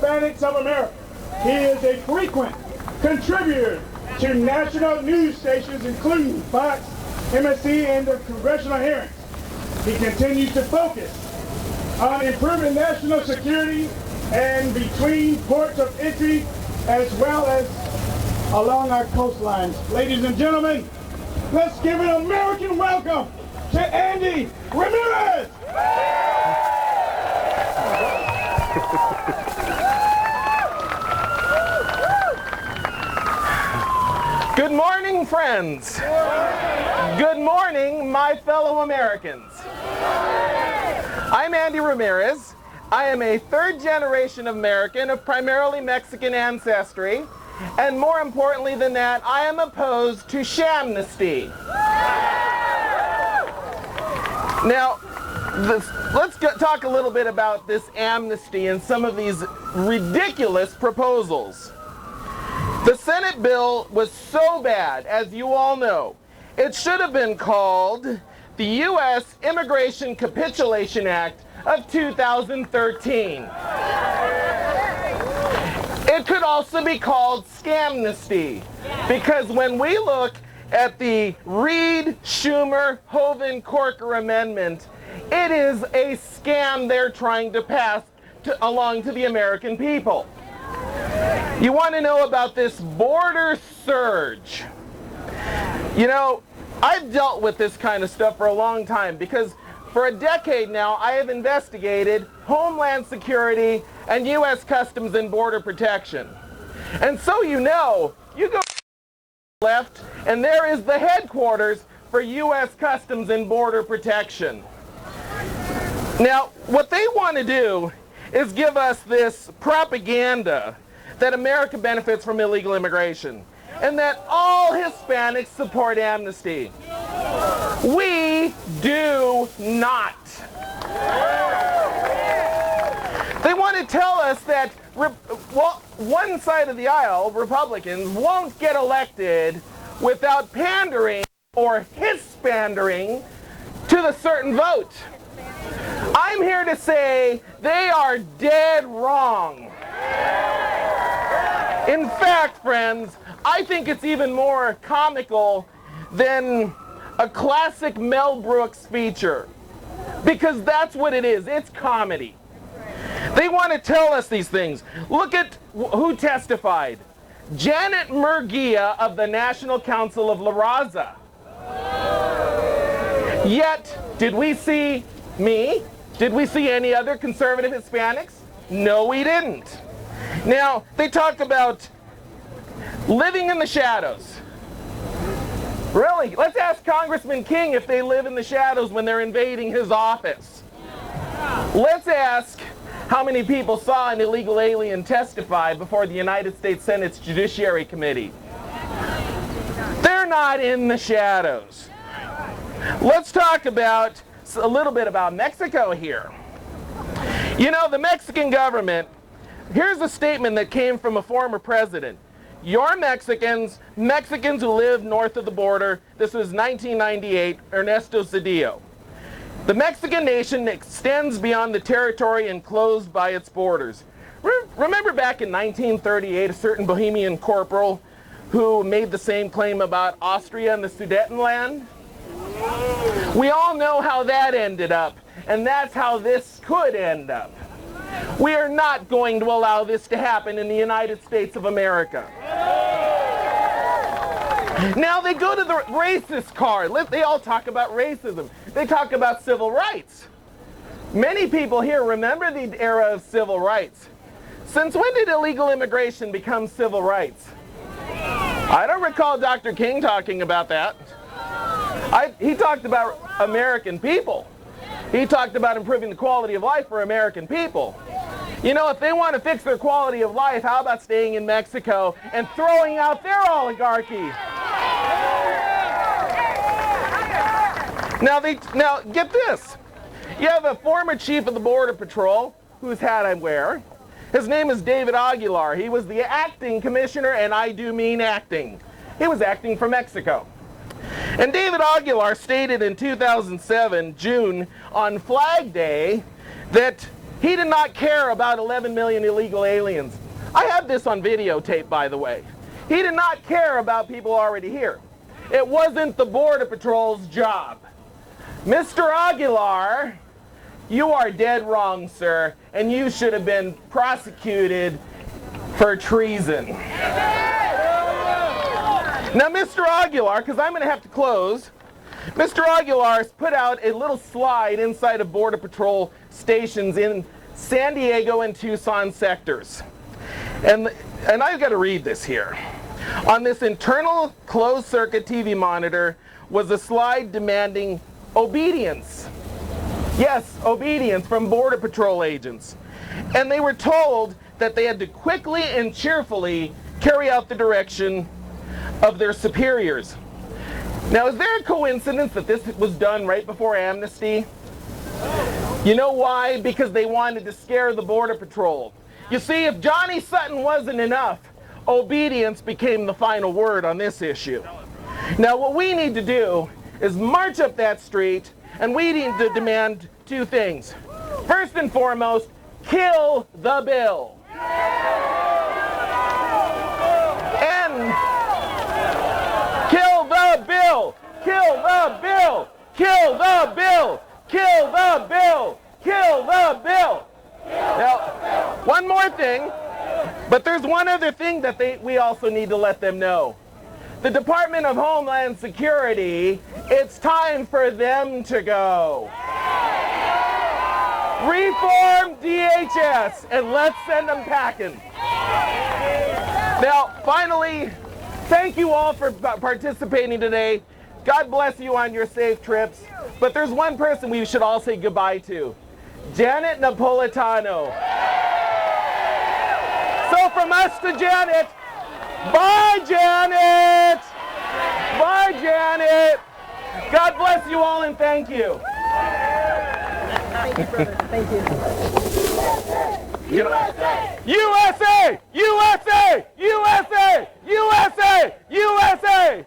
Hispanics of America. He is a frequent contributor to national news stations including Fox, MSC, and the congressional hearings. He continues to focus on improving national security and between ports of entry as well as along our coastlines. Ladies and gentlemen, let's give an American welcome to Andy Ramirez! Good morning, friends. Good morning, my fellow Americans. I'm Andy Ramirez. I am a third-generation American of primarily Mexican ancestry, and more importantly than that, I am opposed to shamnesty. Now, let's talk a little bit about this amnesty and some of these ridiculous proposals. The Senate bill was so bad, as you all know, it should have been called the U.S. Immigration Capitulation Act of 2013. It could also be called scamnesty, because when we look at the Reid, Schumer, Hoeven, Corker amendment, it is a scam they're trying to pass along to the American people. You want to know about this border surge? You know, I've dealt with this kind of stuff for a long time because for a decade now I have investigated Homeland Security and U.S. Customs and Border Protection. And so you know, you go left and there is the headquarters for U.S. Customs and Border Protection. Now, what they want to do is give us this propaganda that America benefits from illegal immigration and that all Hispanics support amnesty. We do not. They want to tell us that one side of the aisle, Republicans, won't get elected without pandering or hispandering to the certain vote. I'm here to say they are dead wrong. In fact, friends, I think it's even more comical than a classic Mel Brooks feature, because that's what it is. It's comedy. They want to tell us these things. Look at who testified. Janet Murguia of the National Council of La Raza. Yet, did we see me? Did we see any other conservative Hispanics? No, we didn't. Now, they talk about living in the shadows. Really? Let's ask Congressman King if they live in the shadows when they're invading his office. Let's ask how many people saw an illegal alien testify before the United States Senate's Judiciary Committee. They're not in the shadows. Let's talk about a little bit about Mexico here. You know, the Mexican government, here's a statement that came from a former president. You're Mexicans who live north of the border. This was 1998, Ernesto Zedillo. The Mexican nation extends beyond the territory enclosed by its borders. Remember back in 1938, a certain Bohemian corporal who made the same claim about Austria and the Sudetenland? We all know how that ended up, and that's how this could end up. We are not going to allow this to happen in the United States of America. Now they go to the racist card. They all talk about racism. They talk about civil rights. Many people here remember the era of civil rights. Since when did illegal immigration become civil rights? I don't recall Dr. King talking about that. He talked about American people. He talked about improving the quality of life for American people. You know, if they want to fix their quality of life, how about staying in Mexico and throwing out their oligarchy? Now get this. You have a former chief of the Border Patrol, whose hat I wear. His name is David Aguilar. He was the acting commissioner, and I do mean acting. He was acting for Mexico. And David Aguilar stated in 2007, June, on Flag Day, that He did not care about 11 million illegal aliens. I have this on videotape, by the way. He did not care about people already here. It wasn't the Border Patrol's job. Mr. Aguilar, you are dead wrong, sir, and you should have been prosecuted for treason. Now, Mr. Aguilar, because I'm going to have to close, Mr. Aguilar's put out a little slide inside of Border Patrol stations in San Diego and Tucson sectors. And I've got to read this here. On this internal closed-circuit TV monitor was a slide demanding obedience. Yes, obedience from Border Patrol agents. And they were told that they had to quickly and cheerfully carry out the direction of their superiors. Now, is there a coincidence that this was done right before amnesty? You know why? Because they wanted to scare the Border Patrol. You see, if Johnny Sutton wasn't enough, obedience became the final word on this issue. Now, what we need to do is march up that street, and we need to demand two things. First and foremost, kill the bill. And kill the bill! Kill the bill! Kill the bill! Kill the bill! Kill the bill! Now, one more thing, but there's one other thing that we also need to let them know. The Department of Homeland Security, it's time for them to go. Reform DHS and let's send them packing. Now, finally, thank you all for participating today. God bless you on your safe trips. But there's one person we should all say goodbye to. Janet Napolitano. So from us to Janet, bye Janet! Bye Janet! God bless you all and thank you. Thank you, brother. Thank you. USA! USA! USA! USA! USA! USA!